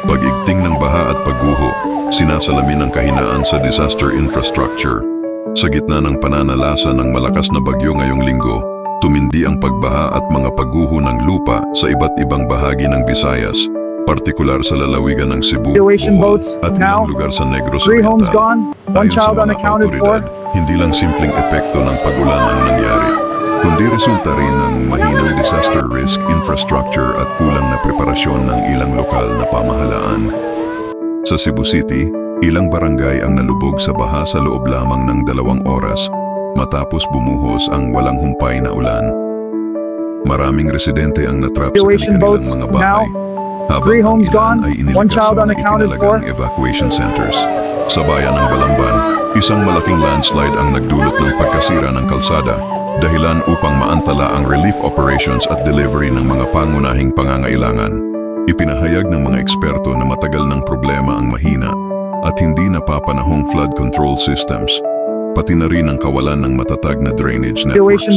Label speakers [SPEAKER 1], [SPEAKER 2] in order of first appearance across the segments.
[SPEAKER 1] Pag-igting ng baha at pagguho, sinasalamin ang kahinaan sa disaster infrastructure. Sa gitna ng pananalasa ng malakas na bagyo ngayong linggo, tumindi ang pagbaha at mga pagguho ng lupa sa iba't ibang bahagi ng Visayas, partikular sa lalawigan ng Cebu, Bohol at ilang lugar sa Negros Oriental. Ayon sa mga autoridad, hindi lang simpleng epekto ng pag-ulan ang nangyari, kundi resulta rin ng mahinang disaster risk infrastructure at kulang na preparasyon ng ilang lokal na pamahalaan. Sa Cebu City, ilang barangay ang nalubog sa baha sa loob lamang ng 2 oras matapos bumuhos ang walang humpay na ulan. Maraming residente ang natrap sa kanilang mga bahay, habang ang ilan ay inilikas sa mga itinalagang evacuation centers. Sa bayan ng Balamban, isang malaking landslide ang nagdulot ng pagkasira ng kalsada, dahilan upang maantala ang relief operations at delivery ng mga pangunahing pangangailangan. Ipinahayag ng mga eksperto na matagal ng problema ang mahina at hindi napapanahong flood control systems, pati na rin ang kawalan ng matatag na drainage networks.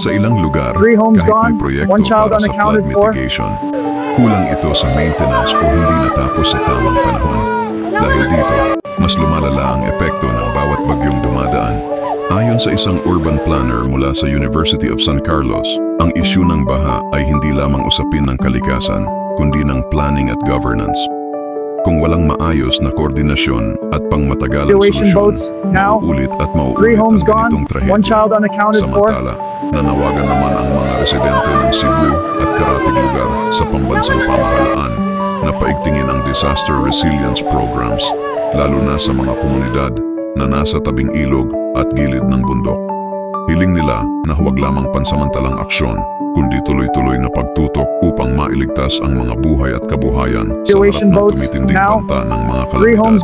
[SPEAKER 1] Sa ilang lugar, kahit may proyekto para sa flood mitigation, kulang ito sa maintenance o hindi natapos sa tamang panahon. Dahil dito, mas lumalala ang epekto ng bawat bagyong dumadaan. Ayon sa isang urban planner mula sa University of San Carlos, ang isyu ng baha ay hindi lamang usapin ng kalikasan, kundi ng planning at governance. Kung walang maayos na koordinasyon at pangmatagalang solusyon, mauulit at mauulit ang ganitong trahedya. Samantala, nanawagan naman ang mga residente ng Cebu at karatig lugar sa pambansang pamahalaan na paigtingin ang disaster resilience programs, lalo na sa mga komunidad na nasa tabing ilog at gilid ng bundok. Hiling nila na huwag lamang pansamantalang aksyon, kundi tuloy-tuloy na pagtutok upang mailigtas ang mga buhay at kabuhayan sa harap ng tumitinding banta ng mga kalamidad.